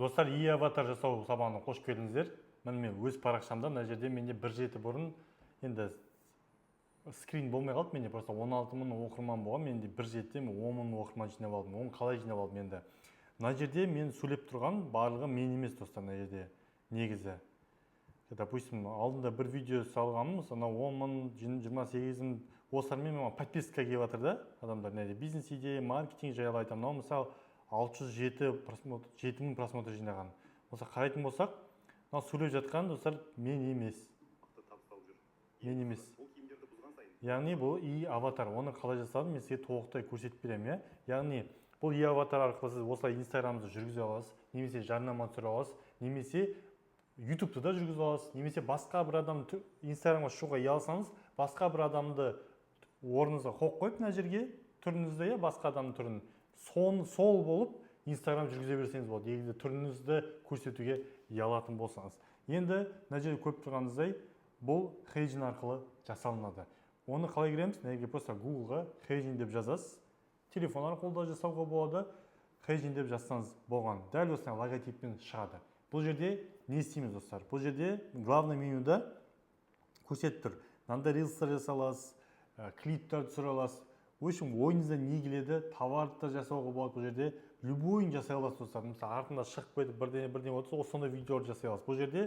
Достар, аватар жасау сабағына қош келдіңіздер. Мен өз парақшамда мына жерде менде бір жеті бұрын енді скрин болмай қалды. Менде просто 16 000 оқырман болған. Менде бір жетіде 10 000 оқырман жинап алдым. Оны қалай жинап алдым енді? Мына жерде мен сөйлеп тұрған барлығы мен емес, достар, мына жерде негізі. Допустим, алдында бір видео салғанмын, ана 10 000, 28 000 осылармен мен подписка келіп жатыр да, адамдар бизнес идея, маркетинг жайлы айтамын. Мынау мысалы 607 000 просмотр жинаған. Осы қарайтын болсақ, мынау сөйлеп жатқан достар мен емес. Мен емес. Яғни бұл аватар. Оны қалай жасадым, мен сізге толықтай көрсетіп беремін. Яғни бұл аватар арқылы сіз осылай инстаграмды жүргізе аласыз, немесе жарнама түсіре аласыз, немесе ютубты да жүргізе аласыз, немесе басқа бір адамды инстаграмға шығуға ұялсаңыз, басқа бір адамды орныңызға қойып қойып мына жерге түріңізді, басқа адамның түрін сол болып инстаграм жүргізе берсеңіз болады, егер түріңізді көрсетуге ұялатын болсаңыз. Енді мына жерде көріп тұрғаныңыздай бұл хейджин арқылы жасалынады. Оны қалай кіреміз? Мына жерге просто Google-ға хейджин деп жазасыз. Телефон арқылы да жасауға болады. Хейджин деп жазсаңыз болған. Дәл осындай логотиппен шығады. Бұл жерде не істейміз, достар? Бұл жерде главный менюда көрсетіп тұр. Мынандай рилстар жасай аласыз, клиптер түсіре аласыз. В общем, ойыңызда не келеді, товарды жасауға болады. Бұл жерде любойын жасай аласыз, достар. Мысалы, артында шығып кетіп бірдеңе отырса, осындай видеолар жасай аласыз. Бұл жерде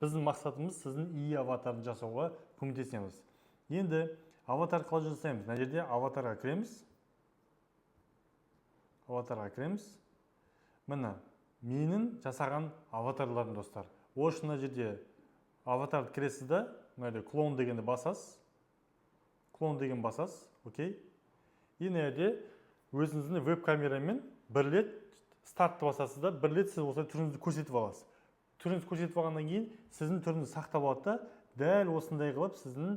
біздің мақсатымыз сіздің аватарды жасауға көмектесеміз. Енді аватар қалай жасаймыз? Мына жерде аватарға кіреміз. Аватарға кіреміз. Міне, менің жасаған аватарларым, достар. Осы мына жерде аватарды кіресіз да, мына жерде клон дегенді басасыз. Клон деген басасыз, окей. И мына жерде өзіңіздің веб-камерамен бір рет стартты басасыз да, бір рет сіз осылай түріңізді көрсетіп аласыз. Түріңізді көрсетіп алғаннан кейін сіздің түріңізді сақтап алады да, дәл осындай қылып сіздің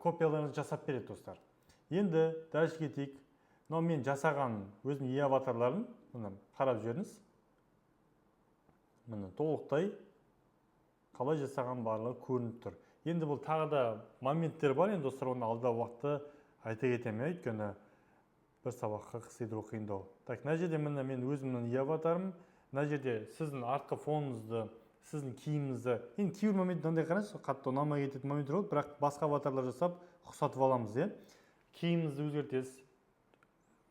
копияларыңызды жасап береді, достар. Енді дальше кетейік. Мынау мен жасаған өзім аватарларын мына қарап жүріңіз. Міне толықтай қалай жасаған барлығы көрініп тұр. Енді бұл тағы да моменттер бар, енді достар, оны алдағы уақытта айта кетемін, өйткені бір сабаққа қысқарту қиындау. Так, мына жерде міне мен өзімнің аватарым. Мына жерде сіздің артқы фоныңызды, сіздің киіміңізді, енді кейбір момент мынандай қараңыз, қатты ұнамай кететін моменттер болады, бірақ басқа аватарлар жасап ұқсатып аламыз, киіміңізді өзгертесіз,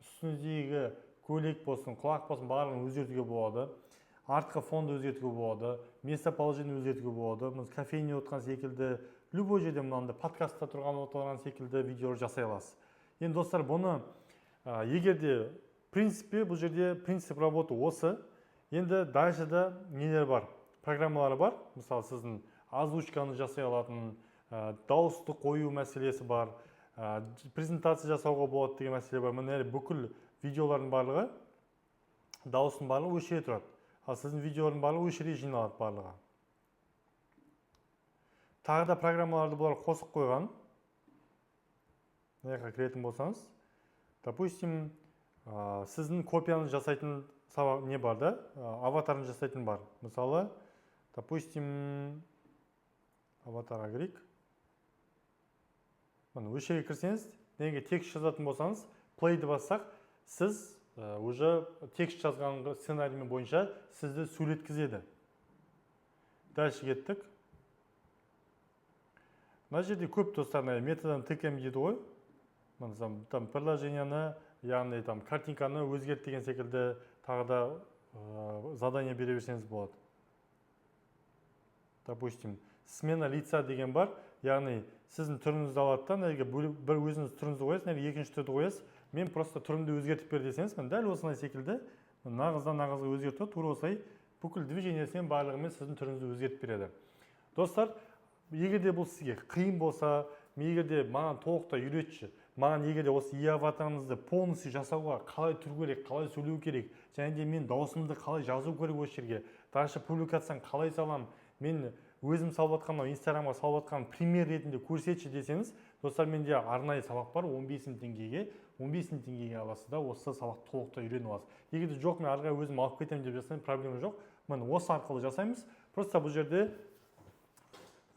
үстіңіздегі көйлек болсын, құлақ болсын, барлығын өзгертуге болады. Артқы фонды өзгертуге болады, местоположение өзгертуге болады. Біз кофейне отырған секілді, любой жерде мынандай подкастта отырған секілді видеолар жасай аласыз. Енді достар, бұны егерде принципе, бұл жерде принцип работы осы. Енді дальшыда нелер бар? Программалары бар. Мысалы, сіздің озвучканы жасай алатын, дауысты қою мәселесі бар, презентация жасауға болады деген мәселе бар. Міне бүкіл видеолардың барлығы, дауыстың барлығы өшіре тұрады. Ал сіздің видеолардың барлығы өшіре жиналады барлығы. Тағы да программаларды бұлар қосып қойған. Мына кіретін болсаңыз, допустим, сіздің копияны жасайтын не бар да, аватарын жасайтын бар. Мысалы, допустим, аватарға кірейік. Өшіре кірсеңіз, неге текст жазатын болсаңыз, плейді бассақ, сіз уже текст жазған сценариймен бойынша сізді сөйлеткізеді. Дальше кеттік. Мына жерде көп, достар, методын тыкаем дейді ғой. Там приложенияны, яғни картинканы өзгерт деген секілді тағы да задание бере берсеңіз болады. Допустим, смена лица деген бар, яғни сіздің түріңізді алады да, бір өзіңіз түріңізді қоясыз, екінші түрді қоясыз. Мен просто түрімді өзгертіп бер десеңіз, дәл осындай секілді нағыздан нағызға өзгертіп, тура осылай бүкіл движениесімен барлығымен сіздің түріңізді өзгертіп береді. Достар, егерде бұл сізге қиын болса, егерде маған толықтай үйретші, маған егерде осы аватарыңызды полностью жасауға қалай тұру керек, қалай сөйлеу керек, және де мен даусымды қалай жазу керек осы жерге, дальше публикацияны қалай салам, мен өзім салып жатқан, инстаграмға салып жатқан пример ретінде көрсетші десеңіз, достар, менде арнайы сабақ бар, 15 000 теңгеге, 15 000 теңгеге аласыз да, осы сабақты толықтай үйреніп аласыз. Егерде жоқ, мен арғы өзім алып кетемін деп жасаймын, проблема жоқ. Міне осы арқылы жасаймыз. Просто бұл жерде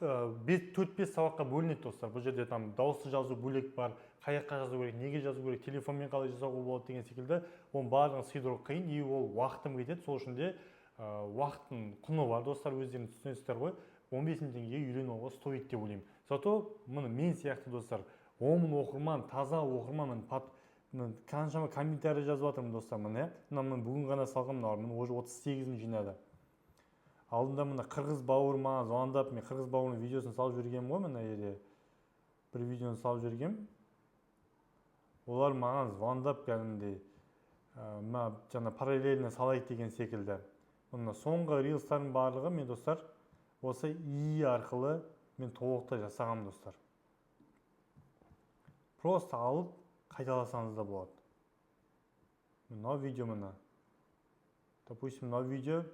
4-5 сабаққа бөлінеді, достар. Бұл жерде дауысты жазу бөлек бар, қаяққа жазу керек, неге жазу керек, телефонмен қалай жасауға болады деген секілді. Оның барлығын сыйдыру қиын, и ол уақытым кетеді. Сол үшін де уақыттың құны бар достар, өздеріңіз түсінесіздер ғой. 15 мың теңгеге үйреніп алуға стоит деп ойлаймын. Зато міне мен сияқты достар 10 мың оқырман, таза оқырман, қаншама комментарий жазып жатырмын достар. Міне мен бүгін ғана салғам, міне уже 38 мың жинады. Алдында мына қырғыз бауыр маған звондап, мен қырғыз бауырының видеосын салып жүргенмін ғой, мына жерде бір видеоны салып жүргенмін. Олар маған звондап кәдімгідей жаңа параллельно салайық деген секілді. Мына соңғы рилстардың барлығы мен достар осы ИИ арқылы мен толықтай жасағам достар. Просто алып қайталасаңыз да болады. Мына видео мына. Допустим, мына видео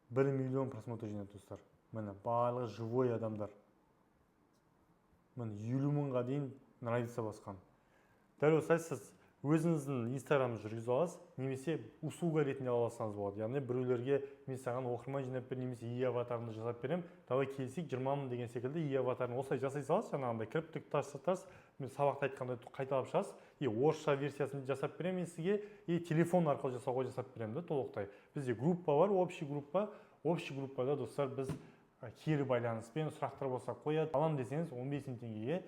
1 миллион просмотр жинады достар. Міне барлығы живой адамдар. Міне 50 мыңға дейін нравится басқан. Дәл осылай сіз өзіңіздің инстаграмды жүргізіп аласыз, немесе услуга ретінде ала алсаңыз болады. Яғни біреулерге мен саған оқырман жинап бер, немесе ИИ аватарымды жасап берем, давай келісейік 20 мың деген секілді ИИ аватарын осылай жасай саласыз, жаңағындай кіріптік тастарсыз, мен сабақта айтқандай қайталап шығасыз, орысша версиясын жасап берем мен сізге, телефон арқылы жасауға жасап берем да толықтай. Бізде группа бар, общий группада достар біз кері байланыспен сұрақтар болса қояды. Алам десеңіз 15 мың теңгеге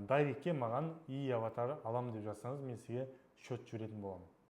дайректке маған ИИ аватары алам деп жазсаңыз, мен сізге счет жіберетін боламын.